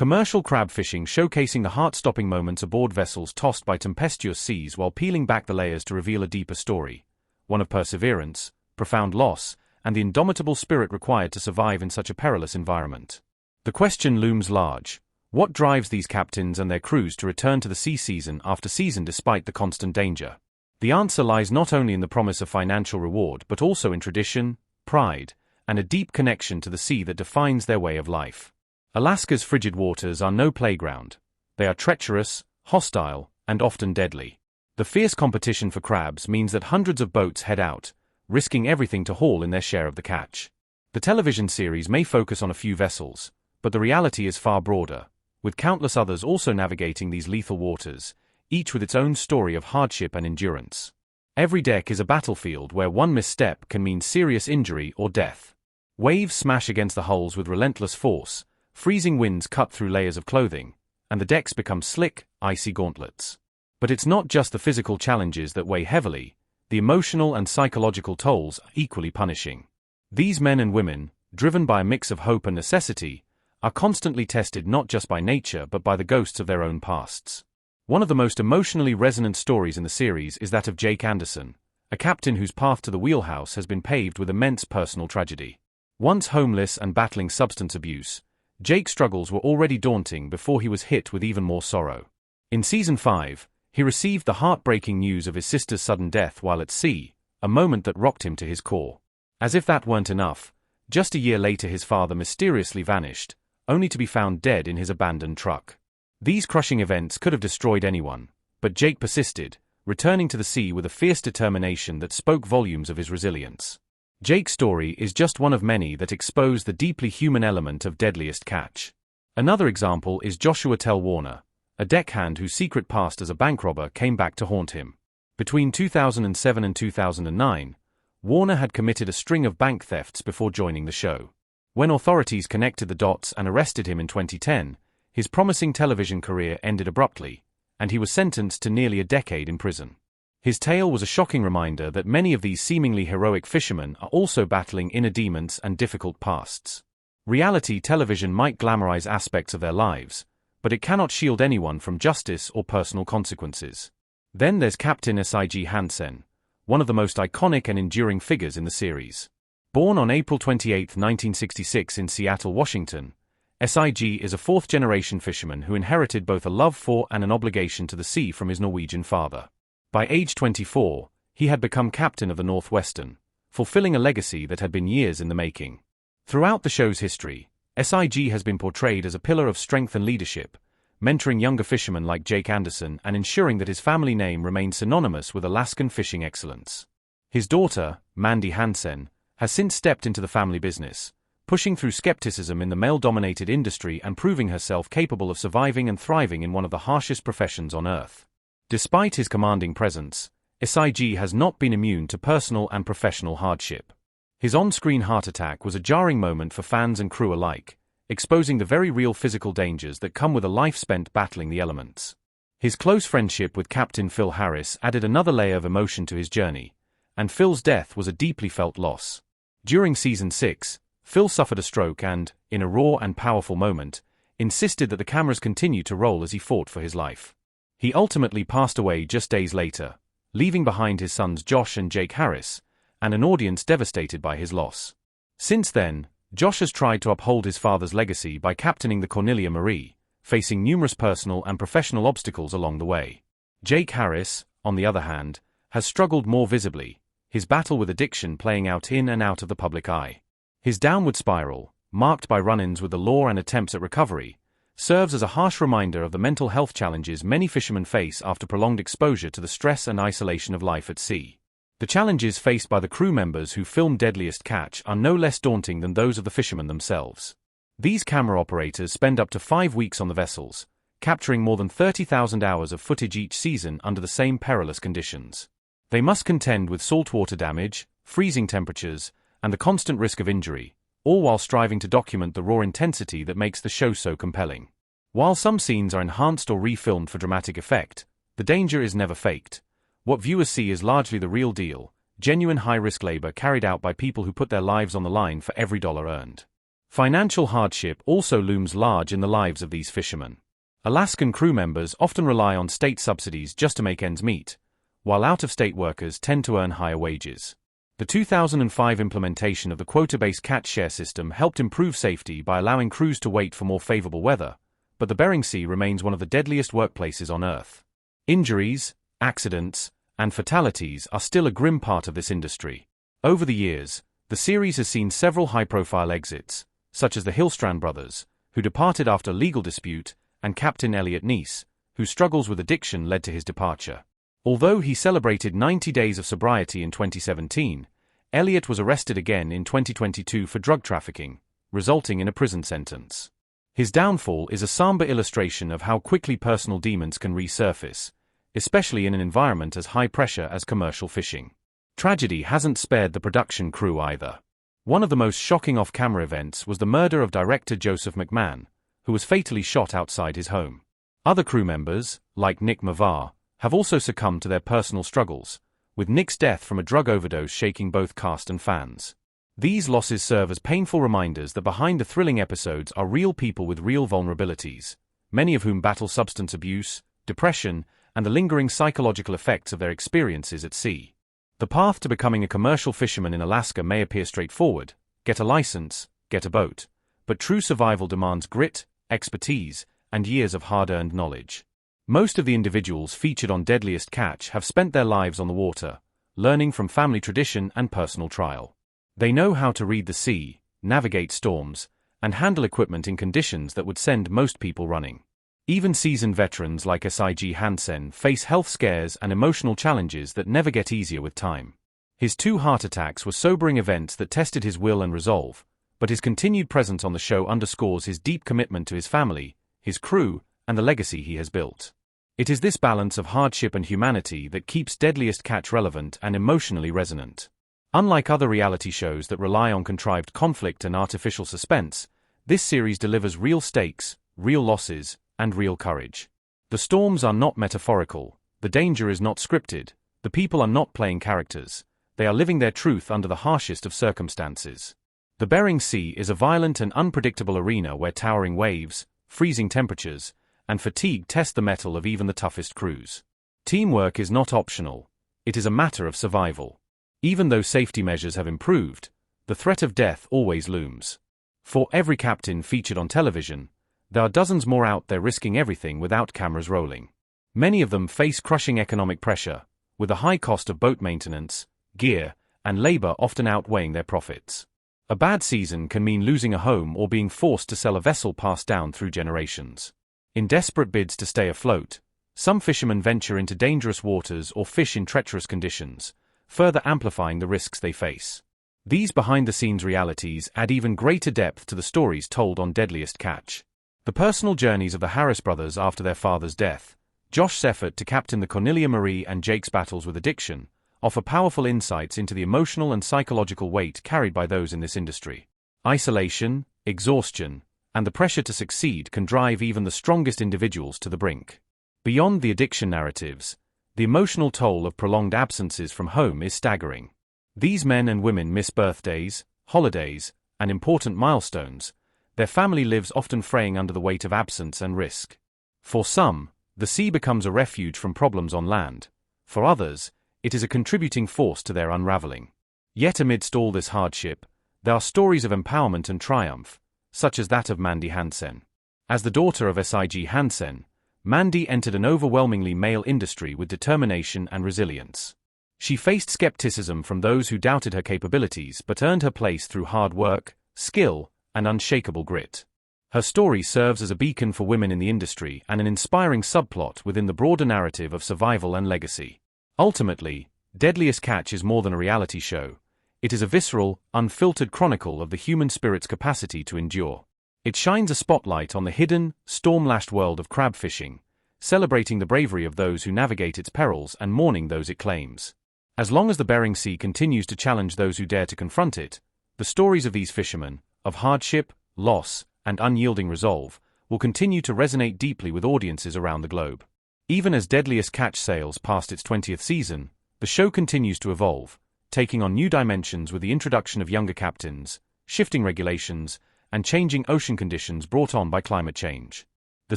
Commercial crab fishing showcasing the heart-stopping moments aboard vessels tossed by tempestuous seas while peeling back the layers to reveal a deeper story, one of perseverance, profound loss, and the indomitable spirit required to survive in such a perilous environment. The question looms large. What drives these captains and their crews to return to the sea season after season despite the constant danger? The answer lies not only in the promise of financial reward but also in tradition, pride, and a deep connection to the sea that defines their way of life. Alaska's frigid waters are no playground. They are treacherous, hostile, and often deadly. The fierce competition for crabs means that hundreds of boats head out, risking everything to haul in their share of the catch. The television series may focus on a few vessels, but the reality is far broader, with countless others also navigating these lethal waters, each with its own story of hardship and endurance. Every deck is a battlefield where one misstep can mean serious injury or death. Waves smash against the hulls with relentless force, freezing winds cut through layers of clothing, and the decks become slick, icy gauntlets. But it's not just the physical challenges that weigh heavily, the emotional and psychological tolls are equally punishing. These men and women, driven by a mix of hope and necessity, are constantly tested not just by nature but by the ghosts of their own pasts. One of the most emotionally resonant stories in the series is that of Jake Anderson, a captain whose path to the wheelhouse has been paved with immense personal tragedy. Once homeless and battling substance abuse, Jake's struggles were already daunting before he was hit with even more sorrow. In Season 5, he received the heartbreaking news of his sister's sudden death while at sea, a moment that rocked him to his core. As if that weren't enough, just a year later his father mysteriously vanished, only to be found dead in his abandoned truck. These crushing events could have destroyed anyone, but Jake persisted, returning to the sea with a fierce determination that spoke volumes of his resilience. Jake's story is just one of many that expose the deeply human element of Deadliest Catch. Another example is Joshua Tell Warner, a deckhand whose secret past as a bank robber came back to haunt him. Between 2007 and 2009, Warner had committed a string of bank thefts before joining the show. When authorities connected the dots and arrested him in 2010, his promising television career ended abruptly, and he was sentenced to nearly a decade in prison. His tale was a shocking reminder that many of these seemingly heroic fishermen are also battling inner demons and difficult pasts. Reality television might glamorize aspects of their lives, but it cannot shield anyone from justice or personal consequences. Then there's Captain S.I.G. Hansen, one of the most iconic and enduring figures in the series. Born on April 28, 1966 in Seattle, Washington, S.I.G. is a fourth-generation fisherman who inherited both a love for and an obligation to the sea from his Norwegian father. By age 24, he had become captain of the Northwestern, fulfilling a legacy that had been years in the making. Throughout the show's history, S.I.G. has been portrayed as a pillar of strength and leadership, mentoring younger fishermen like Jake Anderson and ensuring that his family name remained synonymous with Alaskan fishing excellence. His daughter, Mandy Hansen, has since stepped into the family business, pushing through skepticism in the male-dominated industry and proving herself capable of surviving and thriving in one of the harshest professions on Earth. Despite his commanding presence, S.I.G. has not been immune to personal and professional hardship. His on-screen heart attack was a jarring moment for fans and crew alike, exposing the very real physical dangers that come with a life spent battling the elements. His close friendship with Captain Phil Harris added another layer of emotion to his journey, and Phil's death was a deeply felt loss. During Season 6, Phil suffered a stroke and, in a raw and powerful moment, insisted that the cameras continue to roll as he fought for his life. He ultimately passed away just days later, leaving behind his sons Josh and Jake Harris, and an audience devastated by his loss. Since then, Josh has tried to uphold his father's legacy by captaining the Cornelia Marie, facing numerous personal and professional obstacles along the way. Jake Harris, on the other hand, has struggled more visibly, his battle with addiction playing out in and out of the public eye. His downward spiral, marked by run-ins with the law and attempts at recovery, serves as a harsh reminder of the mental health challenges many fishermen face after prolonged exposure to the stress and isolation of life at sea. The challenges faced by the crew members who filmed Deadliest Catch are no less daunting than those of the fishermen themselves. These camera operators spend up to 5 weeks on the vessels, capturing more than 30,000 hours of footage each season under the same perilous conditions. They must contend with saltwater damage, freezing temperatures, and the constant risk of injury, all while striving to document the raw intensity that makes the show so compelling. While some scenes are enhanced or refilmed for dramatic effect, the danger is never faked. What viewers see is largely the real deal, genuine high-risk labor carried out by people who put their lives on the line for every dollar earned. Financial hardship also looms large in the lives of these fishermen. Alaskan crew members often rely on state subsidies just to make ends meet, while out-of-state workers tend to earn higher wages. The 2005 implementation of the quota-based catch share system helped improve safety by allowing crews to wait for more favorable weather, but the Bering Sea remains one of the deadliest workplaces on Earth. Injuries, accidents, and fatalities are still a grim part of this industry. Over the years, the series has seen several high-profile exits, such as the Hillstrand brothers, who departed after a legal dispute, and Captain Elliot Neese, whose struggles with addiction led to his departure. Although he celebrated 90 days of sobriety in 2017, Elliot was arrested again in 2022 for drug trafficking, resulting in a prison sentence. His downfall is a somber illustration of how quickly personal demons can resurface, especially in an environment as high-pressure as commercial fishing. Tragedy hasn't spared the production crew either. One of the most shocking off-camera events was the murder of director Joseph McMahon, who was fatally shot outside his home. Other crew members, like Nick Mavar, have also succumbed to their personal struggles, with Nick's death from a drug overdose shaking both cast and fans. These losses serve as painful reminders that behind the thrilling episodes are real people with real vulnerabilities, many of whom battle substance abuse, depression, and the lingering psychological effects of their experiences at sea. The path to becoming a commercial fisherman in Alaska may appear straightforward: get a license, get a boat, but true survival demands grit, expertise, and years of hard-earned knowledge. Most of the individuals featured on Deadliest Catch have spent their lives on the water, learning from family tradition and personal trial. They know how to read the sea, navigate storms, and handle equipment in conditions that would send most people running. Even seasoned veterans like SIG Hansen face health scares and emotional challenges that never get easier with time. His 2 heart attacks were sobering events that tested his will and resolve, but his continued presence on the show underscores his deep commitment to his family, his crew, and the legacy he has built. It is this balance of hardship and humanity that keeps Deadliest Catch relevant and emotionally resonant. Unlike other reality shows that rely on contrived conflict and artificial suspense, this series delivers real stakes, real losses, and real courage. The storms are not metaphorical, the danger is not scripted, the people are not playing characters, they are living their truth under the harshest of circumstances. The Bering Sea is a violent and unpredictable arena where towering waves, freezing temperatures, and fatigue test the mettle of even the toughest crews. Teamwork is not optional, it is a matter of survival. Even though safety measures have improved, the threat of death always looms. For every captain featured on television, there are dozens more out there risking everything without cameras rolling. Many of them face crushing economic pressure, with the high cost of boat maintenance, gear, and labor often outweighing their profits. A bad season can mean losing a home or being forced to sell a vessel passed down through generations. In desperate bids to stay afloat, some fishermen venture into dangerous waters or fish in treacherous conditions, further amplifying the risks they face. These behind-the-scenes realities add even greater depth to the stories told on Deadliest Catch. The personal journeys of the Harris brothers after their father's death, Josh's effort to captain the Cornelia Marie and Jake's battles with addiction, offer powerful insights into the emotional and psychological weight carried by those in this industry. Isolation, exhaustion, and the pressure to succeed can drive even the strongest individuals to the brink. Beyond the addiction narratives, the emotional toll of prolonged absences from home is staggering. These men and women miss birthdays, holidays, and important milestones. Their family lives often fraying under the weight of absence and risk. For some, the sea becomes a refuge from problems on land. For others, it is a contributing force to their unraveling. Yet amidst all this hardship, there are stories of empowerment and triumph, such as that of Mandy Hansen. As the daughter of SIG Hansen, Mandy entered an overwhelmingly male industry with determination and resilience. She faced skepticism from those who doubted her capabilities but earned her place through hard work, skill, and unshakable grit. Her story serves as a beacon for women in the industry and an inspiring subplot within the broader narrative of survival and legacy. Ultimately, Deadliest Catch is more than a reality show. It is a visceral, unfiltered chronicle of the human spirit's capacity to endure. It shines a spotlight on the hidden, storm-lashed world of crab fishing, celebrating the bravery of those who navigate its perils and mourning those it claims. As long as the Bering Sea continues to challenge those who dare to confront it, the stories of these fishermen, of hardship, loss, and unyielding resolve, will continue to resonate deeply with audiences around the globe. Even as Deadliest Catch sails past its 20th season, the show continues to evolve, taking on new dimensions with the introduction of younger captains, shifting regulations, and changing ocean conditions brought on by climate change. The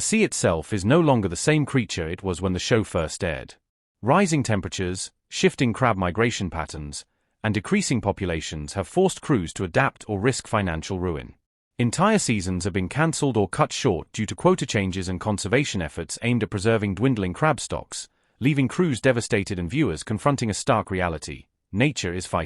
sea itself is no longer the same creature it was when the show first aired. Rising temperatures, shifting crab migration patterns, and decreasing populations have forced crews to adapt or risk financial ruin. Entire seasons have been cancelled or cut short due to quota changes and conservation efforts aimed at preserving dwindling crab stocks, leaving crews devastated and viewers confronting a stark reality: nature is fighting